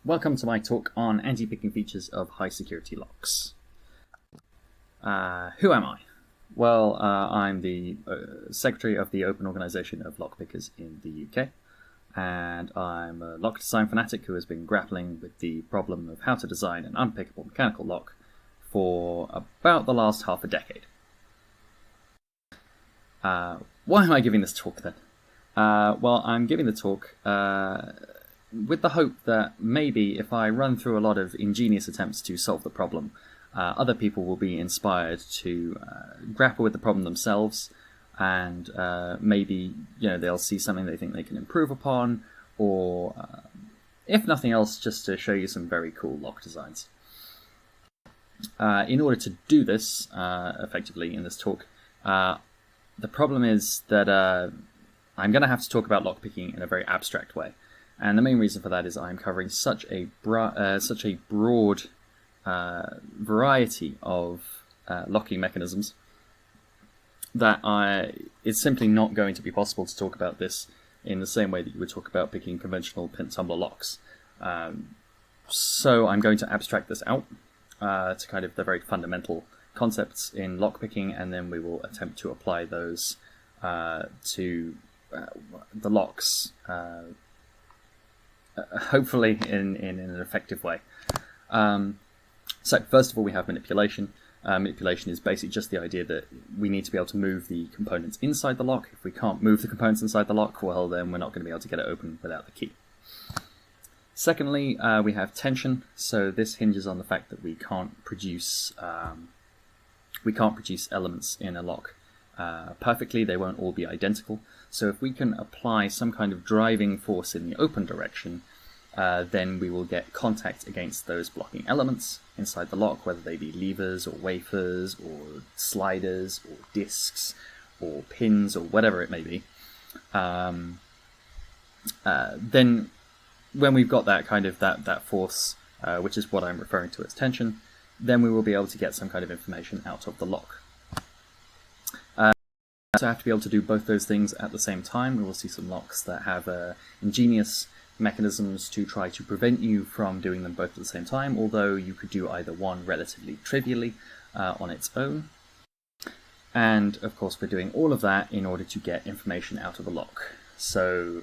Welcome to my talk on anti-picking features of high-security locks. Who am I? Well, I'm the Secretary of the Open Organisation of Lockpickers in the UK, and I'm a lock design fanatic who has been grappling with the problem of how to design an unpickable mechanical lock for about the last half a decade. Why am I giving this talk then? Well, I'm giving the talk with the hope that maybe if I run through a lot of ingenious attempts to solve the problem, other people will be inspired to grapple with the problem themselves, and maybe they'll see something they think they can improve upon, or if nothing else, just to show you some very cool lock designs. In order to do this effectively in this talk, the problem is that I'm going to have to talk about lockpicking in a very abstract way. And the main reason for that is I'm covering such a broad variety of locking mechanisms that it's simply not going to be possible to talk about this in the same way that you would talk about picking conventional pin tumbler locks. So I'm going to abstract this out to kind of the very fundamental concepts in lockpicking, and then we will attempt to apply those to the locks, hopefully in an effective way. So first of all, we have manipulation. Manipulation is basically just the idea that we need to be able to move the components inside the lock. If we can't move the components inside the lock, well, then we're not going to be able to get it open without the key. Secondly, we have tension. So this hinges on the fact that we can't produce elements in a lock perfectly. They won't all be identical. So if we can apply some kind of driving force in the open direction, then we will get contact against those blocking elements inside the lock, whether they be levers or wafers or sliders or discs or pins or whatever it may be. Then when we've got that kind of that force, which is what I'm referring to as tension, then we will be able to get some kind of information out of the lock. So have to be able to do both those things at the same time. We will see some locks that have ingenious mechanisms to try to prevent you from doing them both at the same time, although you could do either one relatively trivially on its own. And of course we're doing all of that in order to get information out of the lock. So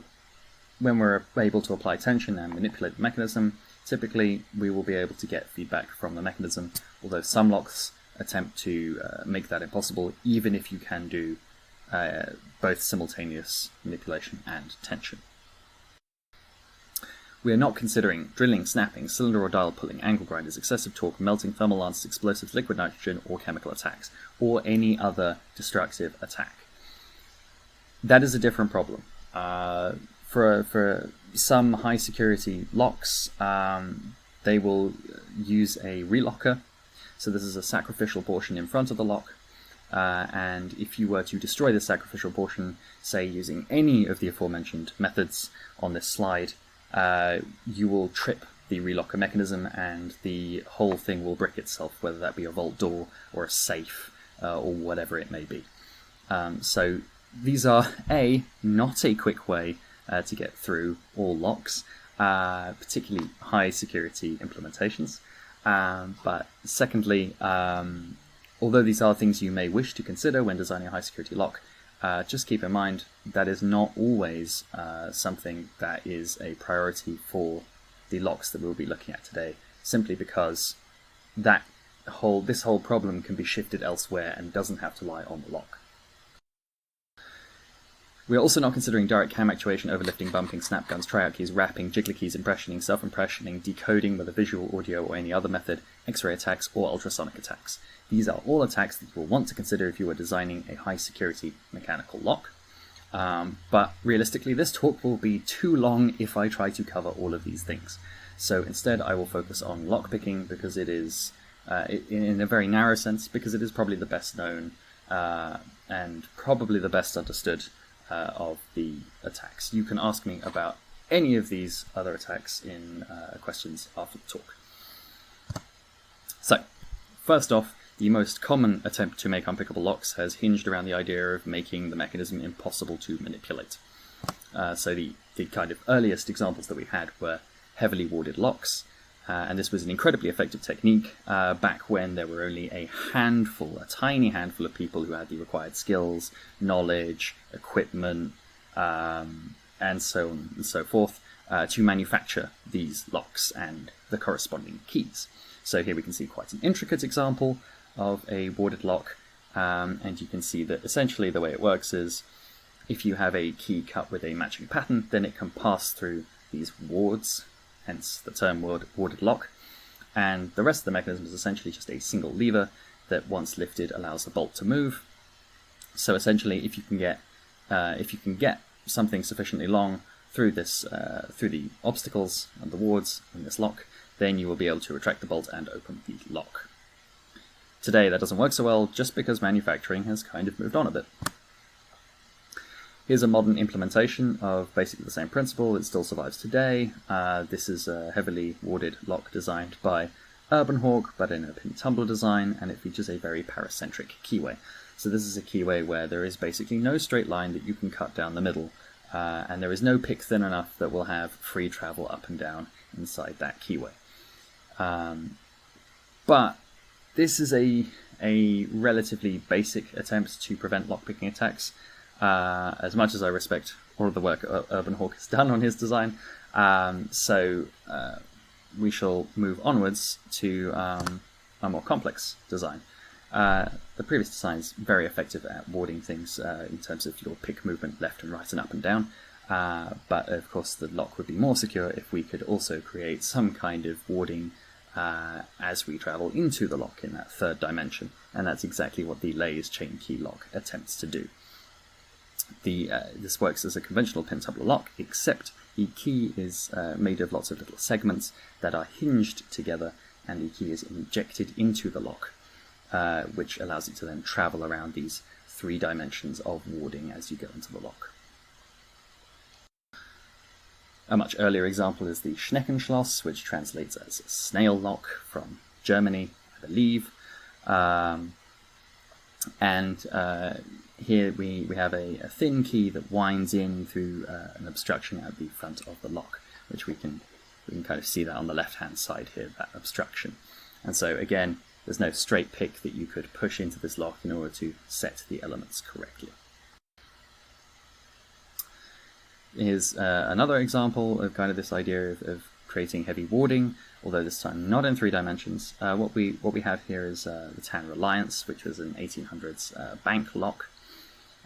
when we're able to apply tension and manipulate the mechanism, typically we will be able to get feedback from the mechanism, although some locks attempt to make that impossible, even if you can do both simultaneous manipulation and tension. We are not considering drilling, snapping, cylinder or dial pulling, angle grinders, excessive torque, melting, thermal lances, explosives, liquid nitrogen, or chemical attacks, or any other destructive attack. That is a different problem. For some high security locks, they will use a relocker. So this is a sacrificial portion in front of the lock. And if you were to destroy the sacrificial portion, say using any of the aforementioned methods on this slide, you will trip the relocker mechanism and the whole thing will brick itself, whether that be a vault door or a safe or whatever it may be. So these are not a quick way to get through all locks, particularly high security implementations. But secondly, although these are things you may wish to consider when designing a high security lock, just keep in mind that is not always something that is a priority for the locks that we'll be looking at today, simply because this whole problem can be shifted elsewhere and doesn't have to lie on the lock. We are also not considering direct cam actuation, overlifting, bumping, snap guns, tryout keys, wrapping, jiggler keys, impressioning, self-impressioning, decoding with a visual, audio, or any other method, X-ray attacks, or ultrasonic attacks. These are all attacks that you will want to consider if you are designing a high-security mechanical lock. But realistically, this talk will be too long if I try to cover all of these things. So instead, I will focus on lockpicking because it is, in a very narrow sense, because it is probably the best known and probably the best understood of the attacks. You can ask me about any of these other attacks in questions after the talk. So, first off, the most common attempt to make unpickable locks has hinged around the idea of making the mechanism impossible to manipulate. So the kind of earliest examples that we had were heavily warded locks. And this was an incredibly effective technique back when there were only a tiny handful of people who had the required skills, knowledge, equipment, and so on and so forth to manufacture these locks and the corresponding keys. So here we can see quite an intricate example of a warded lock, and you can see that essentially the way it works is if you have a key cut with a matching pattern, then it can pass through these wards, hence the term warded lock, and the rest of the mechanism is essentially just a single lever that once lifted allows the bolt to move. So essentially if you can get something sufficiently long through through the obstacles and the wards in this lock, then you will be able to retract the bolt and open the lock. Today that doesn't work so well just because manufacturing has kind of moved on a bit. Here's a modern implementation of basically the same principle. It still survives today. This is a heavily warded lock designed by Urbanhawk, but in a pin tumbler design, and it features a very paracentric keyway. So this is a keyway where there is basically no straight line that you can cut down the middle, and there is no pick thin enough that will have free travel up and down inside that keyway. But this is a relatively basic attempt to prevent lockpicking attacks. As much as I respect all of the work Urbanhawk has done on his design, so we shall move onwards to a more complex design. The previous design is very effective at warding things in terms of your pick movement left and right and up and down, but of course the lock would be more secure if we could also create some kind of warding as we travel into the lock in that third dimension, and that's exactly what the Lay's chain key lock attempts to do. This works as a conventional pin tumbler lock, except the key is made of lots of little segments that are hinged together, and the key is injected into the lock, which allows it to then travel around these 3 dimensions of warding as you go into the lock. A much earlier example is the Schneckenschloss, which translates as snail lock from Germany, I believe. Here we have a thin key that winds in through an obstruction at the front of the lock, which we can kind of see that on the left-hand side here, that obstruction. And so again, there's no straight pick that you could push into this lock in order to set the elements correctly. Here's another example of kind of this idea of creating heavy warding, although this time not in 3 dimensions. What we have here is the Tann Reliance, which was an 1800s bank lock.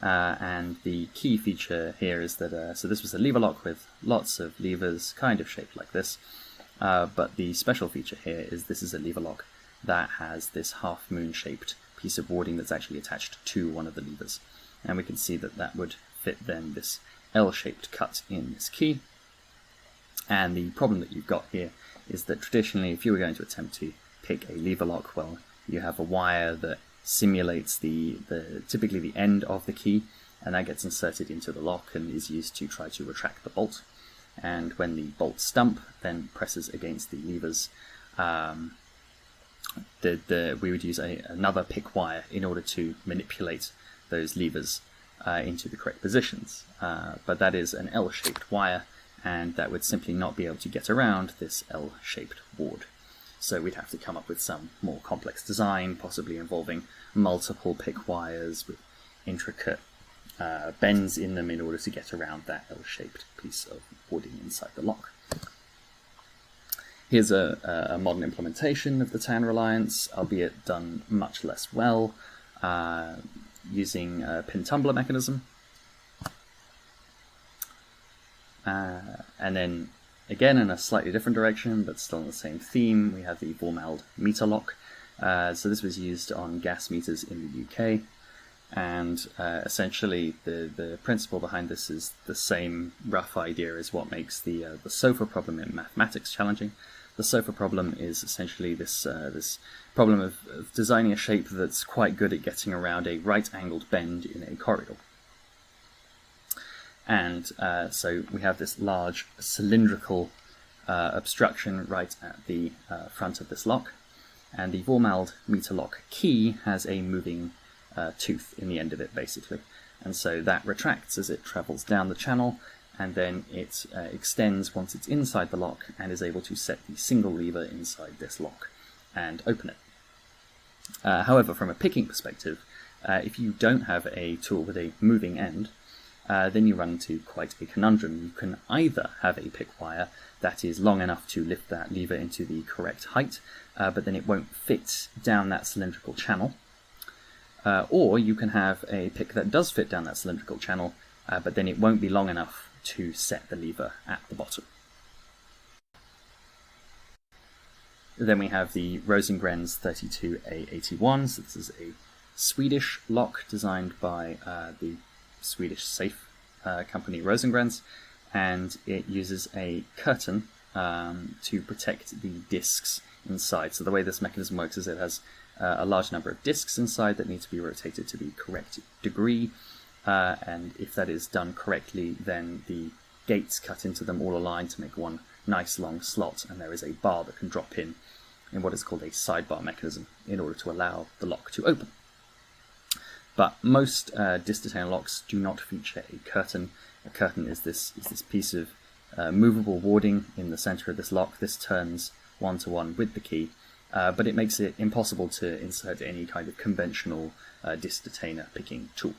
And the key feature here is that, so this was a lever lock with lots of levers, kind of shaped like this, but the special feature here is this is a lever lock that has this half-moon shaped piece of warding that's actually attached to one of the levers. And we can see that that would fit then this L-shaped cut in this key. And the problem that you've got here is that traditionally, if you were going to attempt to pick a lever lock, well, you have a wire that simulates typically the end of the key, and that gets inserted into the lock and is used to try to retract the bolt. And when the bolt stump then presses against the levers, we would use another pick wire in order to manipulate those levers into the correct positions. But that is an L-shaped wire, and that would simply not be able to get around this L-shaped ward. So we'd have to come up with some more complex design, possibly involving multiple pick wires with intricate bends in them in order to get around that L-shaped piece of warding inside the lock. Here's a modern implementation of the Tann Reliance, albeit done much less well, using a pin tumbler mechanism. And then, again in a slightly different direction, but still in the same theme, we have the Wormald meter lock. So this was used on gas meters in the UK, and essentially the principle behind this is the same rough idea as what makes the SOFA problem in mathematics challenging. The SOFA problem is essentially this problem of designing a shape that's quite good at getting around a right-angled bend in a corridor. And so we have this large cylindrical obstruction right at the front of this lock, and the Wormald meter lock key has a moving tooth in the end of it, basically. And so that retracts as it travels down the channel, and then it extends once it's inside the lock and is able to set the single lever inside this lock and open it. However, from a picking perspective, if you don't have a tool with a moving end, then you run into quite a conundrum. You can either have a pick wire that is long enough to lift that lever into the correct height, but then it won't fit down that cylindrical channel, or you can have a pick that does fit down that cylindrical channel, but then it won't be long enough to set the lever at the bottom. Then we have the Rosengrens 32A81. So this is a Swedish lock designed by the Swedish safe company Rosengrens, and it uses a curtain to protect the discs inside. So the way this mechanism works is it has a large number of discs inside that need to be rotated to the correct degree, and if that is done correctly, then the gates cut into them all aligned to make one nice long slot, and there is a bar that can drop in what is called a sidebar mechanism in order to allow the lock to open. But most disc detainer locks do not feature a curtain. A curtain is this piece of movable warding in the center of this lock. This turns one-to-one with the key, but it makes it impossible to insert any kind of conventional disc detainer picking tool.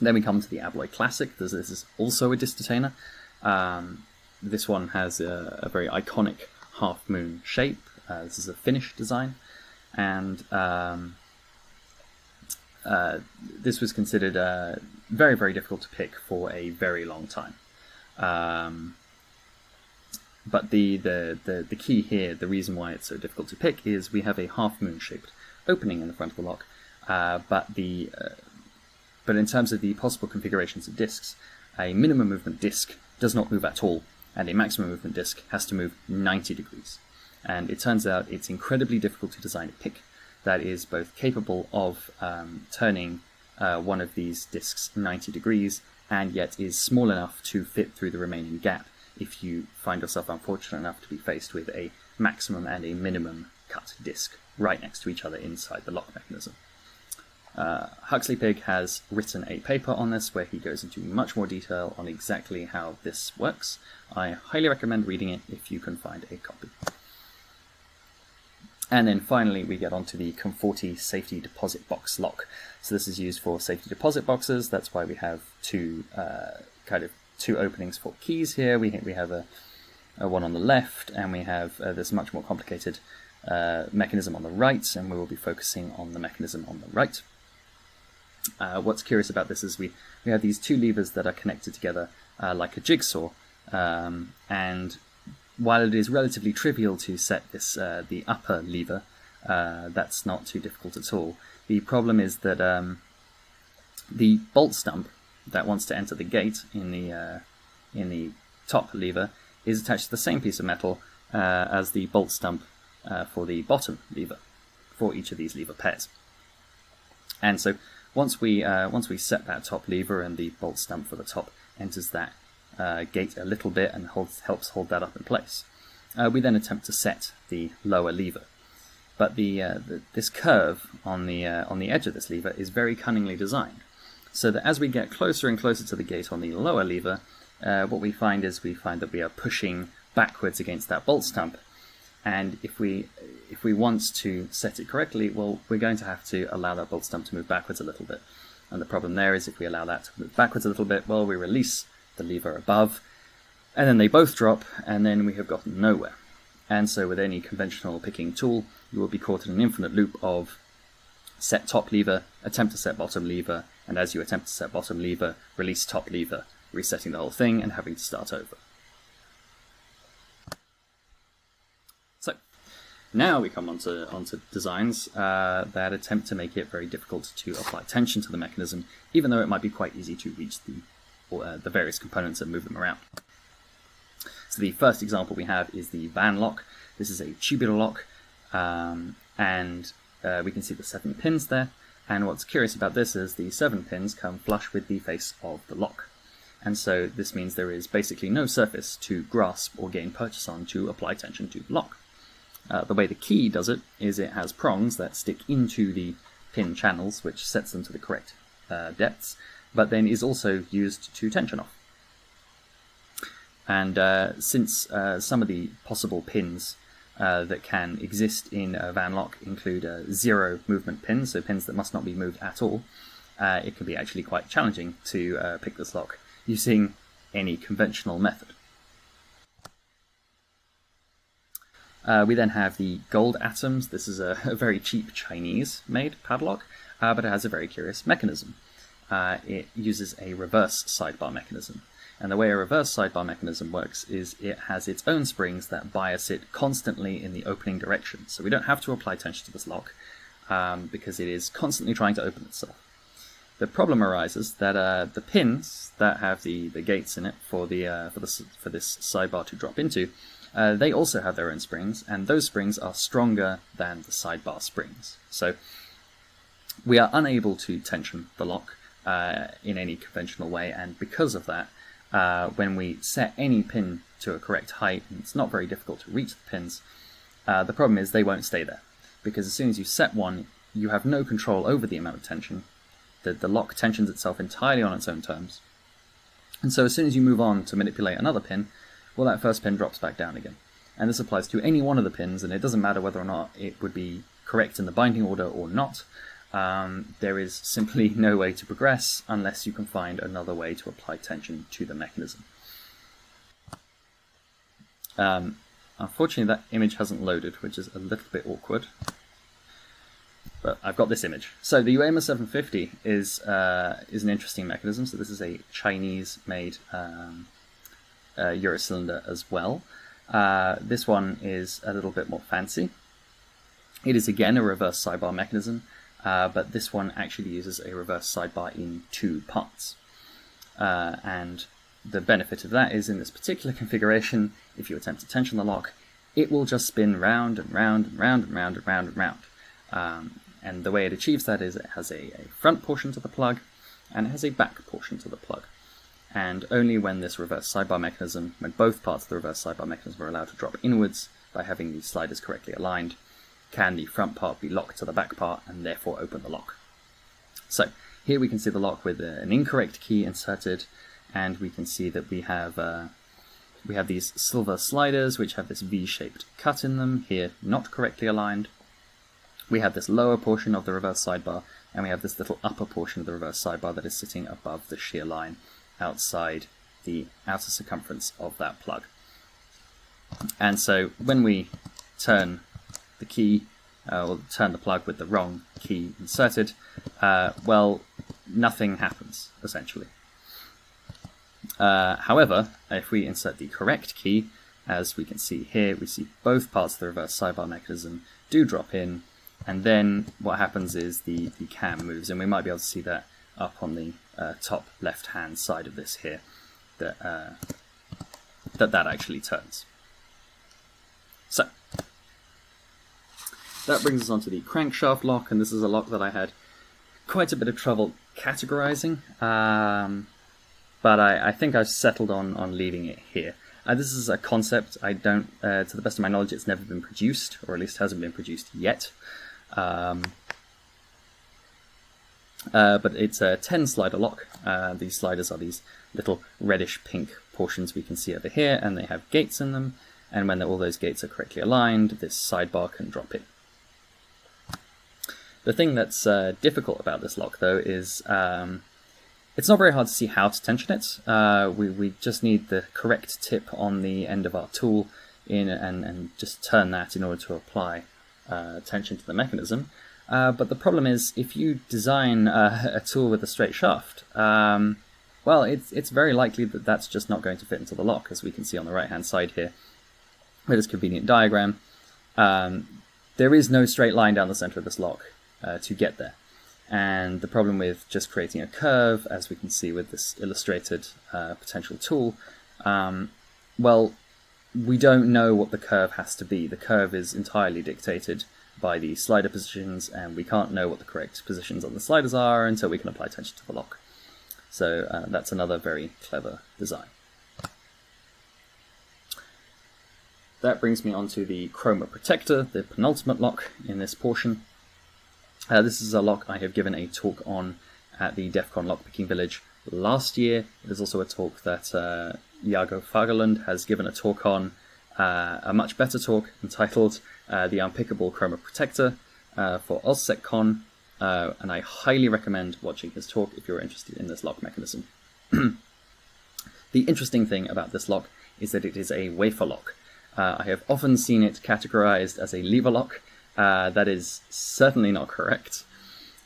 Then we come to the Abloy Classic. This is also a disc detainer. This one has a very iconic half-moon shape. This is a Finnish design, and this was considered very, very difficult to pick for a very long time. But the key here, the reason why it's so difficult to pick, is we have a half-moon shaped opening in the front of the lock, but in terms of the possible configurations of discs, a minimum movement disc does not move at all, and a maximum movement disc has to move 90 degrees. And it turns out it's incredibly difficult to design a pick that is both capable of turning one of these discs 90 degrees and yet is small enough to fit through the remaining gap if you find yourself unfortunate enough to be faced with a maximum and a minimum cut disc right next to each other inside the lock mechanism. Huxley Pig has written a paper on this where he goes into much more detail on exactly how this works. I highly recommend reading it if you can find a copy. And then finally we get onto the Conforti safety deposit box lock. So this is used for safety deposit boxes. That's why we have two openings for keys here. We have a one on the left, and we have this much more complicated mechanism on the right, and we will be focusing on the mechanism on the right. What's curious about this is we have these two levers that are connected together like a jigsaw, and while it is relatively trivial to set this the upper lever, that's not too difficult at all. The problem is that the bolt stump that wants to enter the gate in the top lever is attached to the same piece of metal as the bolt stump for the bottom lever for each of these lever pairs. And so once we set that top lever and the bolt stump for the top enters that gate a little bit and helps hold that up in place, we then attempt to set the lower lever. But this curve on the edge of this lever is very cunningly designed, so that as we get closer and closer to the gate on the lower lever, what we find that we are pushing backwards against that bolt stump. And if we want to set it correctly, well, we're going to have to allow that bolt stump to move backwards a little bit. And the problem there is if we allow that to move backwards a little bit, well, we release the lever above, and then they both drop, and then we have gotten nowhere. And so with any conventional picking tool, you will be caught in an infinite loop of set top lever, attempt to set bottom lever, and as you attempt to set bottom lever, release top lever, resetting the whole thing and having to start over. So now we come onto designs that attempt to make it very difficult to apply tension to the mechanism, even though it might be quite easy to reach the various components and move them around. So the first example we have is the van lock. This is a tubular lock, and we can see the 7 pins there. And what's curious about this is the 7 pins come flush with the face of the lock. And so this means there is basically no surface to grasp or gain purchase on to apply tension to the lock. The way the key does it is it has prongs that stick into the pin channels, which sets them to the correct depths, but then is also used to tension off. And since some of the possible pins that can exist in a van lock include zero movement pins, so pins that must not be moved at all, it can be actually quite challenging to pick this lock using any conventional method. We then have the Goldatom. This is a very cheap Chinese-made padlock, but it has a very curious mechanism. It uses a reverse sidebar mechanism. And the way a reverse sidebar mechanism works is it has its own springs that bias it constantly in the opening direction. So we don't have to apply tension to this lock because it is constantly trying to open itself. The problem arises that the pins that have the gates in it for this sidebar to drop into, they also have their own springs, and those springs are stronger than the sidebar springs. So we are unable to tension the lock in any conventional way, and because of that, when we set any pin to a correct height, and it's not very difficult to reach the pins, the problem is they won't stay there. Because as soon as you set one, you have no control over the amount of tension. The lock tensions itself entirely on its own terms. And so as soon as you move on to manipulate another pin, well, that first pin drops back down again. And this applies to any one of the pins, and it doesn't matter whether or not it would be correct in the binding order or not. There is simply no way to progress unless you can find another way to apply tension to the mechanism. Unfortunately, that image hasn't loaded, which is a little bit awkward. But I've got this image. So the Yuema 750 is an interesting mechanism. So this is a Chinese-made Eurocylinder as well. This one is a little bit more fancy. It is again a reverse sidebar mechanism, but this one actually uses a reverse sidebar in two parts. And the benefit of that is in this particular configuration, if you attempt to tension the lock, it will just spin round and round and round and round and round and round. And the way it achieves that is it has a front portion to the plug, and it has a back portion to the plug. And only when this reverse sidebar mechanism, when both parts of the reverse sidebar mechanism are allowed to drop inwards by having the sliders correctly aligned, can the front part be locked to the back part and therefore open the lock. So here we can see the lock with an incorrect key inserted, and we can see that we have these silver sliders which have this V-shaped cut in them, here not correctly aligned. We have this lower portion of the reverse sidebar, and we have this little upper portion of the reverse sidebar that is sitting above the shear line outside the outer circumference of that plug. And so when we turn the key, or turn the plug with the wrong key inserted, well, nothing happens, essentially. However, if we insert the correct key, as we can see here, we see both parts of the reverse sidebar mechanism do drop in, and then what happens is the cam moves, and we might be able to see that up on the top left-hand side of this here, that actually turns. So, that brings us on to the Crankshaft Lock, and this is a lock that I had quite a bit of trouble categorizing, but I think I've settled on leaving it here. This is a concept. I don't, to the best of my knowledge, it's never been produced, or at least hasn't been produced yet. But it's a 10 slider lock. These sliders are these little reddish pink portions we can see over here, and they have gates in them, and when all those gates are correctly aligned, this sidebar can drop in. The thing that's difficult about this lock, though, is it's not very hard to see how to tension it. We just need the correct tip on the end of our tool in and just turn that in order to apply tension to the mechanism. But the problem is, if you design a tool with a straight shaft, well, it's very likely that that's just not going to fit into the lock, as we can see on the right-hand side here with this convenient diagram. There is no straight line down the center of this lock to get there. And the problem with just creating a curve, as we can see with this illustrated potential tool, well, we don't know what the curve has to be. The curve is entirely dictated by the slider positions, and we can't know what the correct positions on the sliders are until we can apply tension to the lock. So that's another very clever design. That brings me on to the Kromer Protector, the penultimate lock in this portion. This is a lock I have given a talk on at the DEF CON Lockpicking Village last year. There's also a talk that Jago Fagerlund has given a talk on, a much better talk entitled The Unpickable Kromer Protector for C.L.O.C.K, and I highly recommend watching his talk if you're interested in this lock mechanism. The interesting thing about this lock is that it is a wafer lock. I have often seen it categorized as a lever lock. That is certainly not correct.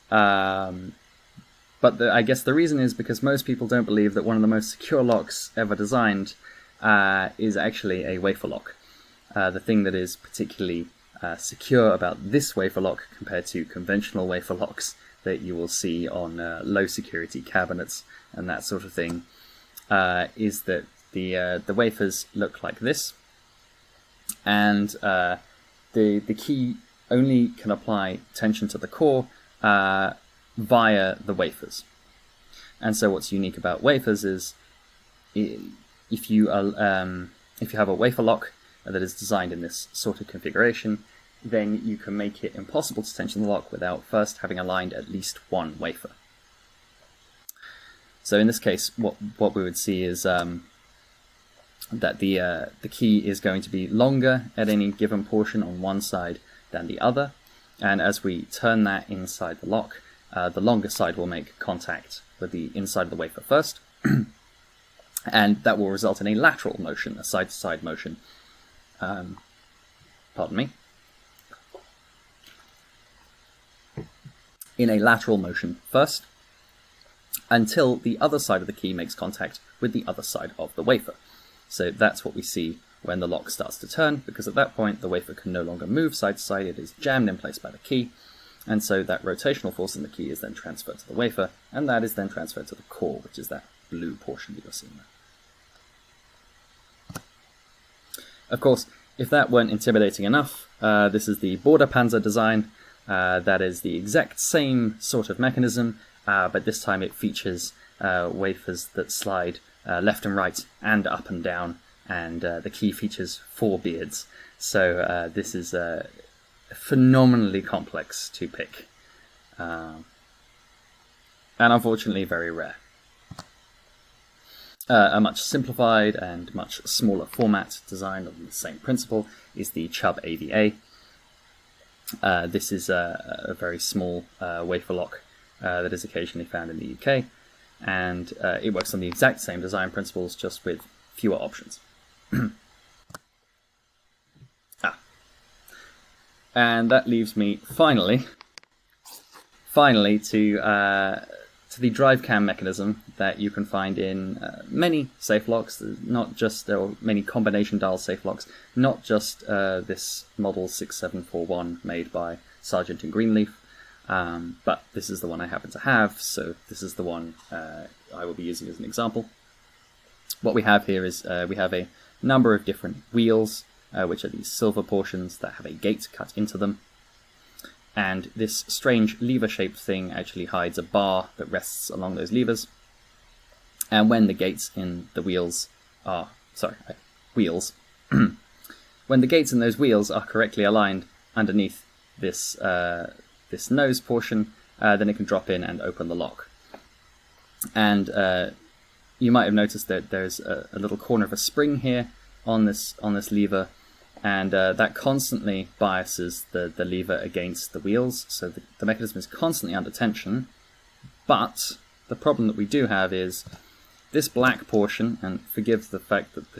But I guess the reason is because most people don't believe that one of the most secure locks ever designed is actually a wafer lock. The thing that is particularly secure about this wafer lock compared to conventional wafer locks that you will see on low security cabinets and that sort of thing is that the wafers look like this, and the key only can apply tension to the core via the wafers. And so what's unique about wafers is if you have a wafer lock that is designed in this sort of configuration, then you can make it impossible to tension the lock without first having aligned at least one wafer. So in this case, what we would see is that the key is going to be longer at any given portion on one side than the other, and as we turn that inside the lock, the longer side will make contact with the inside of the wafer first, and that will result in a lateral motion, a side-to-side motion. Pardon me. In a lateral motion first, until the other side of the key makes contact with the other side of the wafer. So that's what we see when the lock starts to turn, because at that point the wafer can no longer move side to side, it is jammed in place by the key, and so that rotational force in the key is then transferred to the wafer, and that is then transferred to the core, which is that blue portion that you're seeing there. Of course, if that weren't intimidating enough, this is the Bode Panzer design. That is the exact same sort of mechanism, but this time it features wafers that slide left and right and up and down, and the key features 4 beards. So this is phenomenally complex to pick, and unfortunately very rare. A much simplified and much smaller format designed on the same principle is the Chubb AVA. This is a very small wafer lock that is occasionally found in the UK, and it works on the exact same design principles, just with fewer options. And that leaves me finally to the drive cam mechanism that you can find in many safe locks, not just there are many combination dial safe locks, not just this model 6741 made by Sargent and Greenleaf, but this is the one I happen to have, so this is the one I will be using as an example. What we have here is we have a number of different wheels, which are these silver portions that have a gate cut into them. And this strange lever-shaped thing actually hides a bar that rests along those levers. And when the gates in the wheels are... when the gates in those wheels are correctly aligned underneath this, this nose portion, then it can drop in and open the lock. And you might have noticed that there's a little corner of a spring here on this lever, and that constantly biases the lever against the wheels, so the mechanism is constantly under tension. But the problem that we do have is this black portion, and forgive the fact that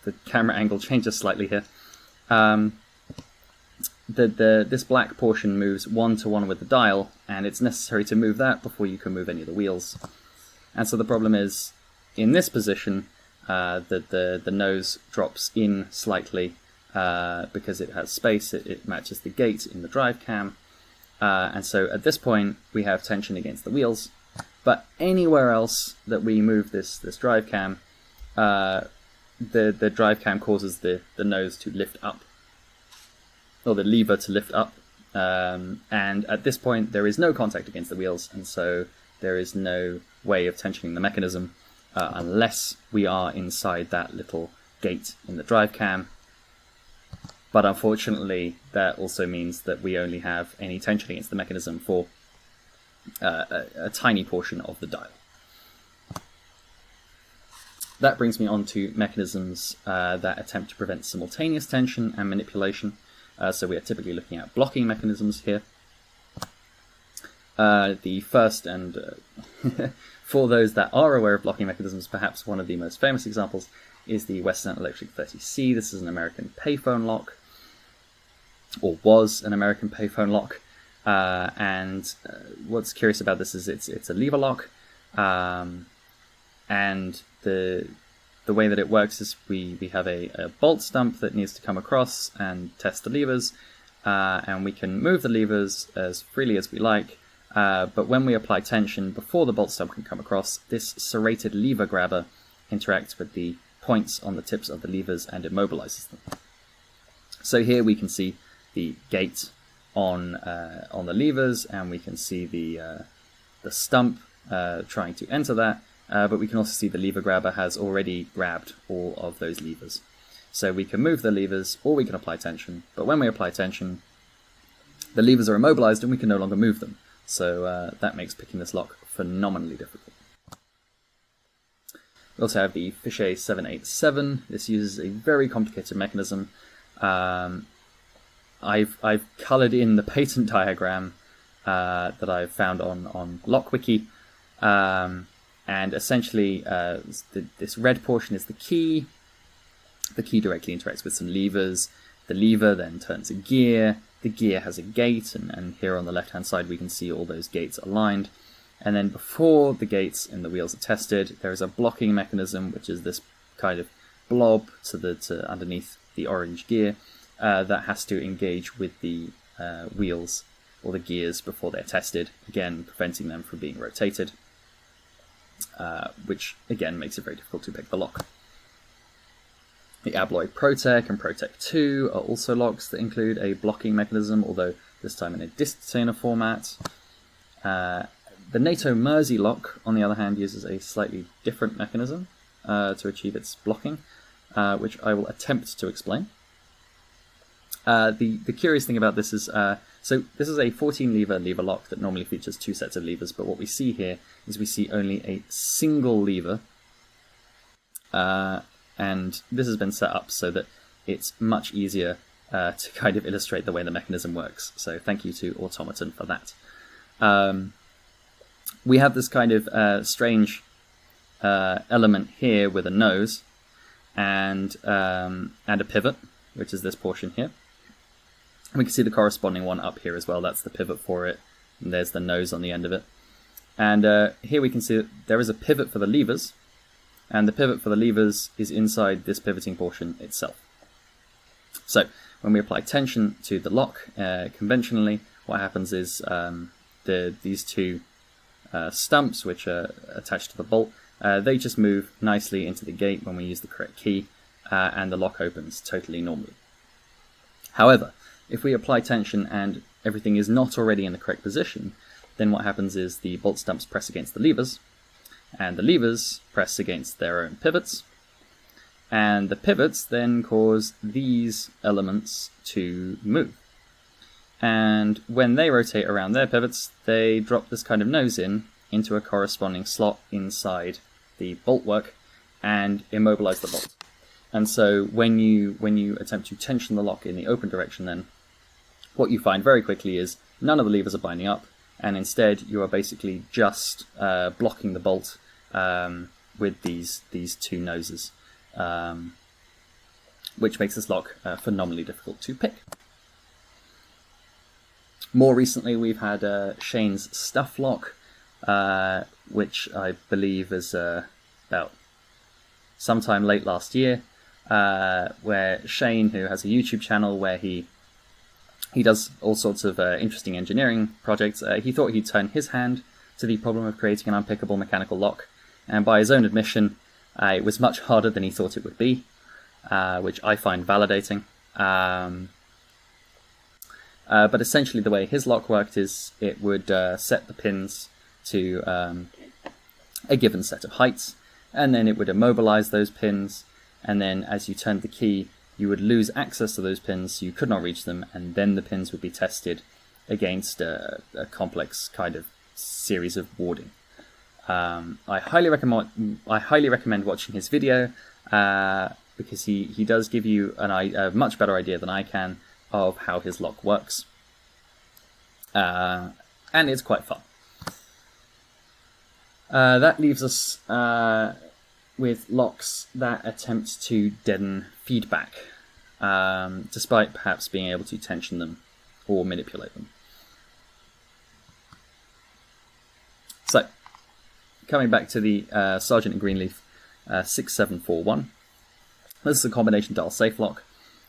the camera angle changes slightly here, this black portion moves 1-to-1 with the dial, and it's necessary to move that before you can move any of the wheels. And so the problem is, in this position, the nose drops in slightly, because it has space, it matches the gate in the drive cam, and so at this point we have tension against the wheels, but anywhere else that we move this drive cam, the drive cam causes the nose to lift up, or the lever to lift up, and at this point there is no contact against the wheels, and so there is no way of tensioning the mechanism unless we are inside that little gate in the drive cam. But unfortunately, that also means that we only have any tension against the mechanism for a tiny portion of the dial. That brings me on to mechanisms that attempt to prevent simultaneous tension and manipulation. So we are typically looking at blocking mechanisms here. The first, and for those that are aware of blocking mechanisms, perhaps one of the most famous examples is the Western Electric 30C. This is an American payphone lock, or was an American payphone lock. And what's curious about this is it's a lever lock, and the way that it works is we have a bolt stump that needs to come across and test the levers, and we can move the levers as freely as we like, but when we apply tension before the bolt stump can come across, this serrated lever grabber interacts with the points on the tips of the levers and immobilizes them. So here we can see the gate on the levers, and we can see the stump trying to enter that, but we can also see the lever grabber has already grabbed all of those levers. So we can move the levers, or we can apply tension, but when we apply tension, the levers are immobilized and we can no longer move them. So that makes picking this lock phenomenally difficult. We also have the Fichet 787. This uses a very complicated mechanism. I've coloured in the patent diagram that I've found on LockWiki, and essentially this red portion is the key. The key directly interacts with some levers. The lever then turns a gear. The gear has a gate, and here on the left hand side we can see all those gates aligned. And then before the gates in the wheels are tested, there is a blocking mechanism, which is this kind of blob to underneath the orange gear, that has to engage with the wheels or the gears before they're tested, again preventing them from being rotated, which again makes it very difficult to pick the lock. The Abloy Protec and Protec 2 are also locks that include a blocking mechanism, although this time in a disc detainer format. The NATO Mersey lock, on the other hand, uses a slightly different mechanism to achieve its blocking, which I will attempt to explain. The curious thing about this is, so this is a 14-lever lock that normally features two sets of levers, but what we see here is we see only a single lever, and this has been set up so that it's much easier to kind of illustrate the way the mechanism works. So thank you to Automaton for that. We have this kind of strange element here with a nose and a pivot, which is this portion here. We can see the corresponding one up here as well. That's the pivot for it, and there's the nose on the end of it. And here we can see that there is a pivot for the levers, and the pivot for the levers is inside this pivoting portion itself. So when we apply tension to the lock, conventionally, what happens is these two stumps, which are attached to the bolt, they just move nicely into the gate when we use the correct key, and the lock opens totally normally. However, if we apply tension and everything is not already in the correct position, then what happens is the bolt stumps press against the levers, and the levers press against their own pivots, and the pivots then cause these elements to move. And when they rotate around their pivots, they drop this kind of nose into a corresponding slot inside the boltwork and immobilize the bolt. And so when you attempt to tension the lock in the open direction, then what you find very quickly is none of the levers are binding up, and instead you are basically just blocking the bolt with these two noses, which makes this lock phenomenally difficult to pick. More recently, we've had Shane's Stuff Lock, which I believe is about sometime late last year, where Shane, who has a YouTube channel where he does all sorts of interesting engineering projects, he thought he'd turn his hand to the problem of creating an unpickable mechanical lock, and by his own admission, it was much harder than he thought it would be, which I find validating. But essentially the way his lock worked is it would set the pins to a given set of heights, and then it would immobilize those pins, and then as you turned the key, you would lose access to those pins, so you could not reach them, and then the pins would be tested against a complex kind of series of warding. I highly recommend watching his video because he does give you a much better idea than I can of how his lock works, and it's quite fun. That leaves us with locks that attempt to deaden feedback, despite perhaps being able to tension them or manipulate them. So, coming back to the Sargent and Greenleaf 6741, this is a combination dial safe lock,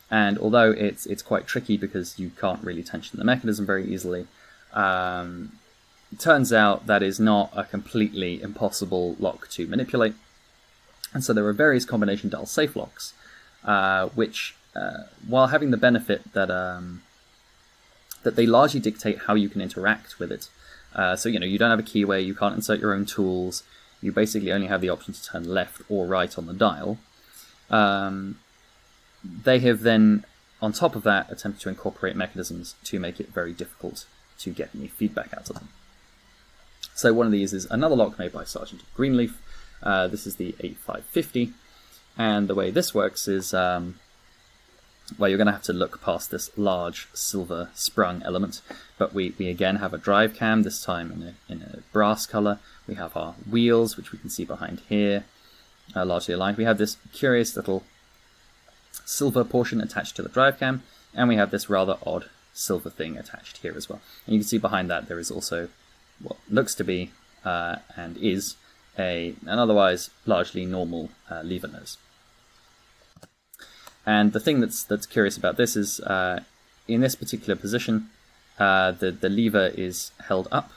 and although it's quite tricky because you can't really tension the mechanism very easily, it turns out that is not a completely impossible lock to manipulate. And so there are various combination dial safe locks, which, while having the benefit that that they largely dictate how you can interact with it. So you don't have a keyway, you can't insert your own tools. You basically only have the option to turn left or right on the dial. They have then, on top of that, attempted to incorporate mechanisms to make it very difficult to get any feedback out of them. So one of these is another lock made by Sargent and Greenleaf. This is the 8550, and the way this works is, well, you're going to have to look past this large silver sprung element, but we again have a drive cam, this time in a brass color. We have our wheels, which we can see behind here, largely aligned. We have this curious little silver portion attached to the drive cam, and we have this rather odd silver thing attached here as well. And you can see behind that there is also what looks to be, and is, an otherwise largely normal lever nose. And the thing that's curious about this is, in this particular position, the lever is held up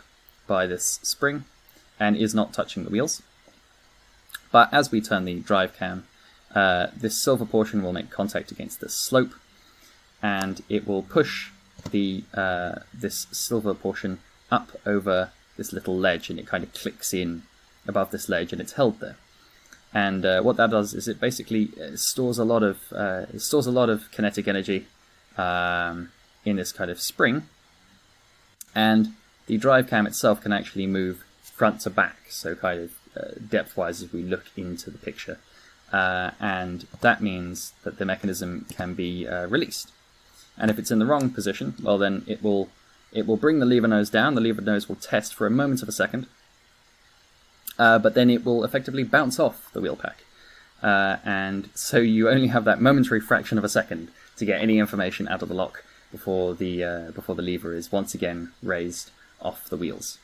by this spring and is not touching the wheels. But as we turn the drive cam, this silver portion will make contact against this slope, and it will push the this silver portion up over this little ledge, and it kind of clicks in above this ledge, and it's held there. And what that does is it basically stores a lot of kinetic energy in this kind of spring, and the drive cam itself can actually move front to back, so kind of depth-wise as we look into the picture, and that means that the mechanism can be released. And if it's in the wrong position, well then it will bring the lever nose down. The lever nose will test for a moment of a second, but then it will effectively bounce off the wheel pack. And so you only have that momentary fraction of a second to get any information out of the lock before the lever is once again raised off the wheels.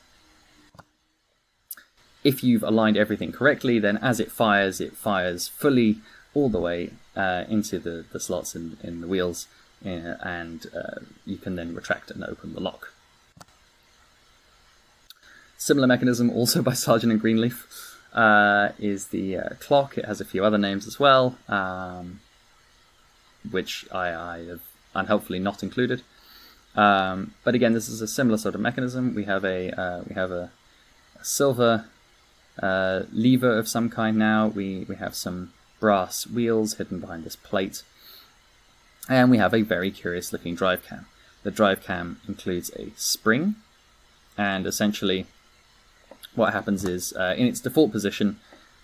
If you've aligned everything correctly, then as it fires fully all the way into the slots in the wheels, and you can then retract and open the lock. Similar mechanism, also by Sargent and Greenleaf, is the C.L.O.C. It has a few other names as well, which I have unhelpfully not included. But again, this is a similar sort of mechanism. We have a silver lever of some kind now. We have some brass wheels hidden behind this plate, and we have a very curious looking drive cam. The drive cam includes a spring, and essentially what happens is, in its default position,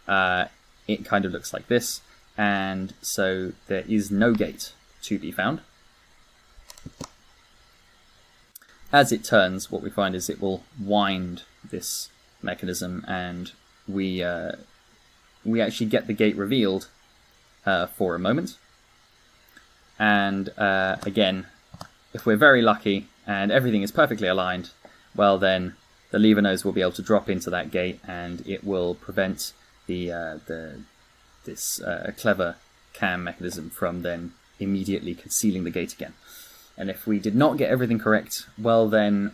it kind of looks like this, and so there is no gate to be found. As it turns, what we find is it will wind this mechanism, and we actually get the gate revealed for a moment. And again, if we're very lucky and everything is perfectly aligned, well then the lever nose will be able to drop into that gate, and it will prevent this clever cam mechanism from then immediately concealing the gate again. And if we did not get everything correct, well then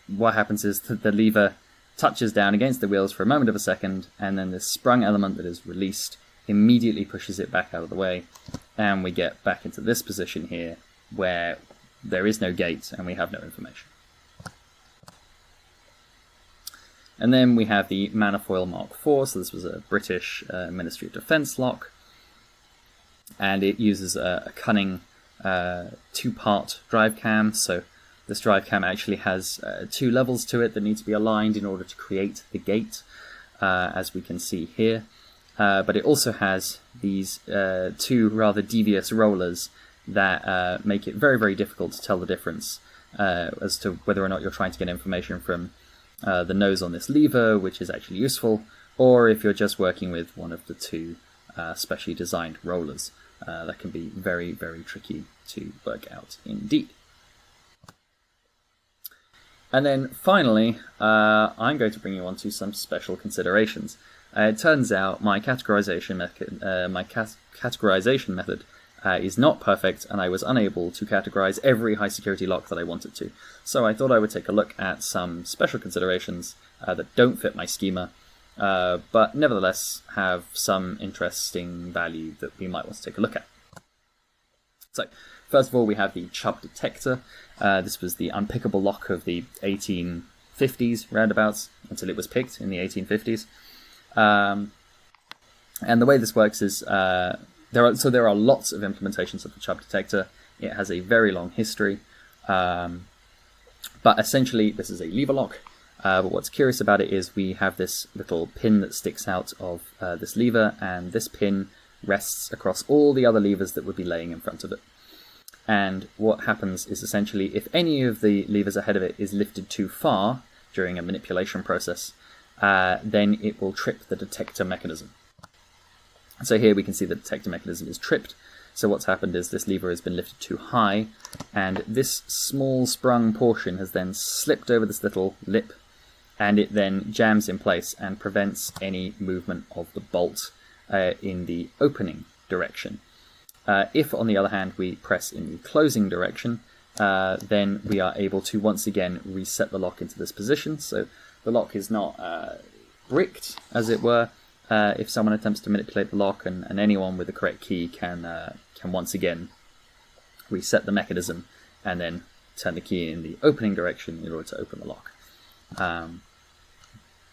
what happens is that the lever touches down against the wheels for a moment of a second, and then this sprung element that is released immediately pushes it back out of the way, and we get back into this position here where there is no gate and we have no information. And then we have the Manifoil Mark IV, so this was a British Ministry of Defence lock, and it uses a cunning two-part drive cam. So This drive cam actually has 2 levels to it that need to be aligned in order to create the gate, as we can see here. But it also has these 2 rather devious rollers that make it very, very difficult to tell the difference as to whether or not you're trying to get information from the nose on this lever, which is actually useful, or if you're just working with one of the 2 specially designed rollers. That can be very, very tricky to work out indeed. And then finally, I'm going to bring you on to some special considerations. It turns out my categorization method is not perfect, and I was unable to categorize every high security lock that I wanted to. So I thought I would take a look at some special considerations that don't fit my schema, but nevertheless have some interesting value that we might want to take a look at. So, first of all, we have the Chubb Detector. This was the unpickable lock of the 1850s roundabouts until it was picked in the 1850s. And the way this works is there are lots of implementations of the Chubb Detector. It has a very long history, but essentially this is a lever lock. But what's curious about it is we have this little pin that sticks out of this lever, and this pin rests across all the other levers that would be laying in front of it. And what happens is essentially if any of the levers ahead of it is lifted too far during a manipulation process, then it will trip the detector mechanism. So here we can see the detector mechanism is tripped. So what's happened is this lever has been lifted too high, and this small sprung portion has then slipped over this little lip, and it then jams in place and prevents any movement of the bolt in the opening direction. If, on the other hand, we press in the closing direction, then we are able to once again reset the lock into this position. So the lock is not bricked, as it were, if someone attempts to manipulate the lock, and anyone with the correct key can once again reset the mechanism and then turn the key in the opening direction in order to open the lock.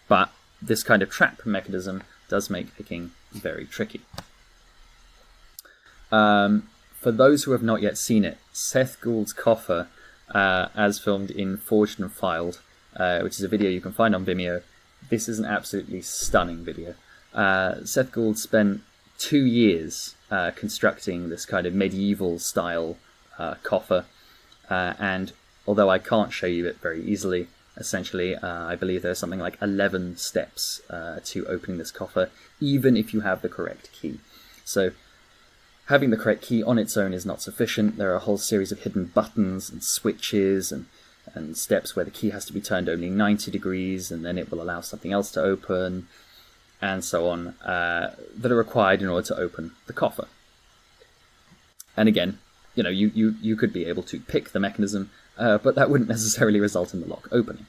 But this kind of trap mechanism does make picking very tricky. For those who have not yet seen it, Seth Gould's Coffer, as filmed in Forged and Filed, which is a video you can find on Vimeo, this is an absolutely stunning video. Seth Gould spent 2 years constructing this kind of medieval style coffer, and although I can't show you it very easily, essentially I believe there's something like 11 steps to opening this coffer, even if you have the correct key. So having the correct key on its own is not sufficient. There are a whole series of hidden buttons and switches and steps where the key has to be turned only 90 degrees, and then it will allow something else to open, and so on, that are required in order to open the coffer. And again, you know, you could be able to pick the mechanism, but that wouldn't necessarily result in the lock opening.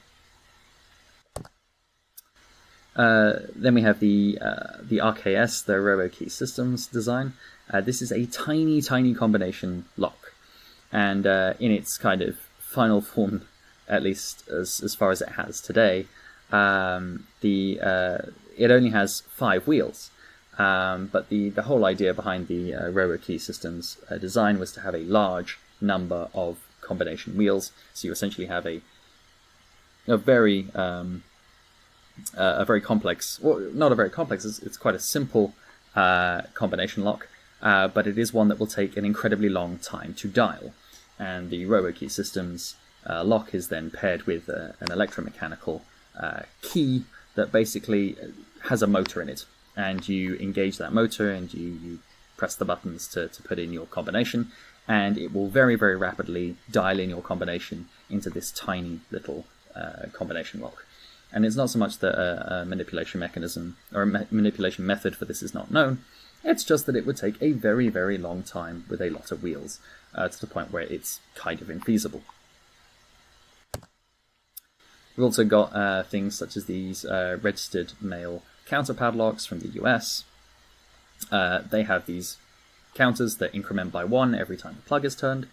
Then we have the RKS, the Robo Key Systems design. This is a tiny, tiny combination lock, and in its kind of final form, at least as far as it has today, it only has 5 wheels. But the whole idea behind the Robo Key Systems design was to have a large number of combination wheels. So you essentially have a very complex, well, not a very complex, it's quite a simple combination lock, but it is one that will take an incredibly long time to dial. And the Robo Key Systems lock is then paired with an electromechanical key that basically has a motor in it. And you engage that motor and you press the buttons to put in your combination, and it will very, very rapidly dial in your combination into this tiny little combination lock. And it's not so much that a manipulation mechanism or a manipulation method for this is not known, it's just that it would take a very, very long time with a lot of wheels, to the point where it's kind of infeasible. We've also got things such as these registered mail counter padlocks from the US. They have these counters that increment by 1 every time the plug is turned,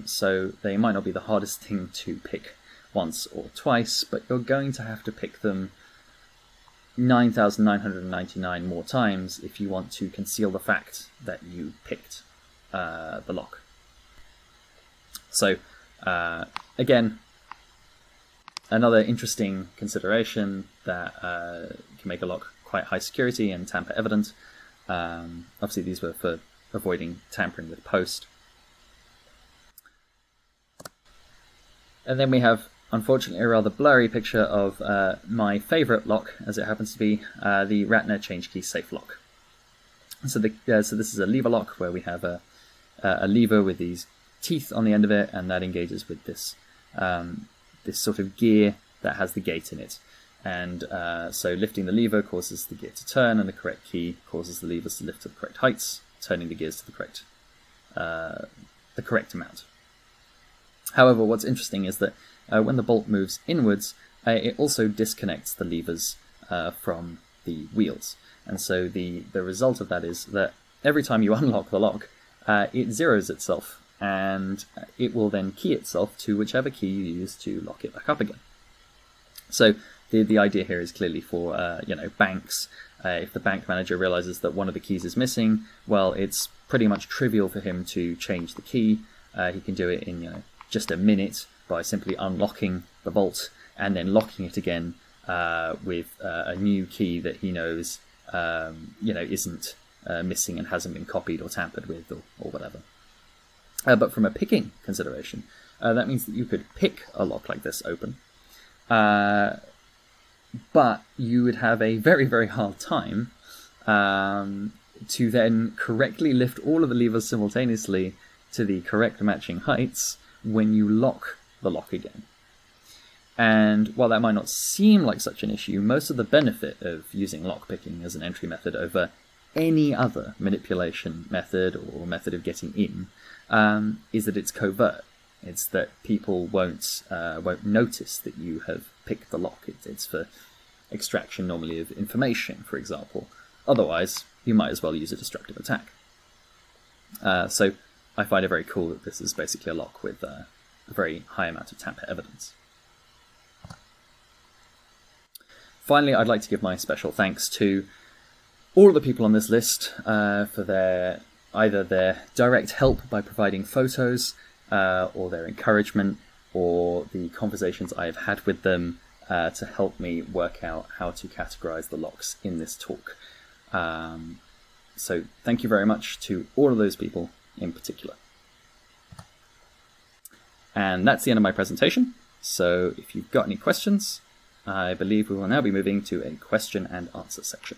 so they might not be the hardest thing to pick once or twice, but you're going to have to pick them 9,999 more times if you want to conceal the fact that you picked the lock. So Again, another interesting consideration that can make a lock quite high security and tamper evident. Obviously these were for avoiding tampering with post. And then we have, unfortunately, a rather blurry picture of my favourite lock, as it happens to be, the Ratner change key safe lock. So this is a lever lock where we have a lever with these teeth on the end of it, and that engages with this this sort of gear that has the gate in it. And so lifting the lever causes the gear to turn, and the correct key causes the levers to lift to the correct heights, turning the gears to the correct amount. However, what's interesting is that when the bolt moves inwards, it also disconnects the levers from the wheels. And so the result of that is that every time you unlock the lock, it zeroes itself, and it will then key itself to whichever key you use to lock it back up again. So the idea here is clearly for banks. If the bank manager realizes that one of the keys is missing, well, it's pretty much trivial for him to change the key. He can do it in just a minute by simply unlocking the vault and then locking it again with a new key that he knows isn't missing and hasn't been copied or tampered with or whatever. But from a picking consideration, that means that you could pick a lock like this open, but you would have a very, very hard time to then correctly lift all of the levers simultaneously to the correct matching heights when you lock the lock again. And while that might not seem like such an issue, most of the benefit of using lockpicking as an entry method over any other manipulation method or method of getting in is that it's covert. It's that people won't notice that you have picked the lock. It's for extraction normally of information, for example. Otherwise, you might as well use a destructive attack. So I find it very cool that this is basically a lock with a very high amount of tamper evidence. Finally, I'd like to give my special thanks to all of the people on this list for either their direct help by providing photos, or their encouragement, or the conversations I have had with them to help me work out how to categorize the locks in this talk. So thank you very much to all of those people in particular. And that's the end of my presentation. So if you've got any questions, I believe we will now be moving to a question and answer section.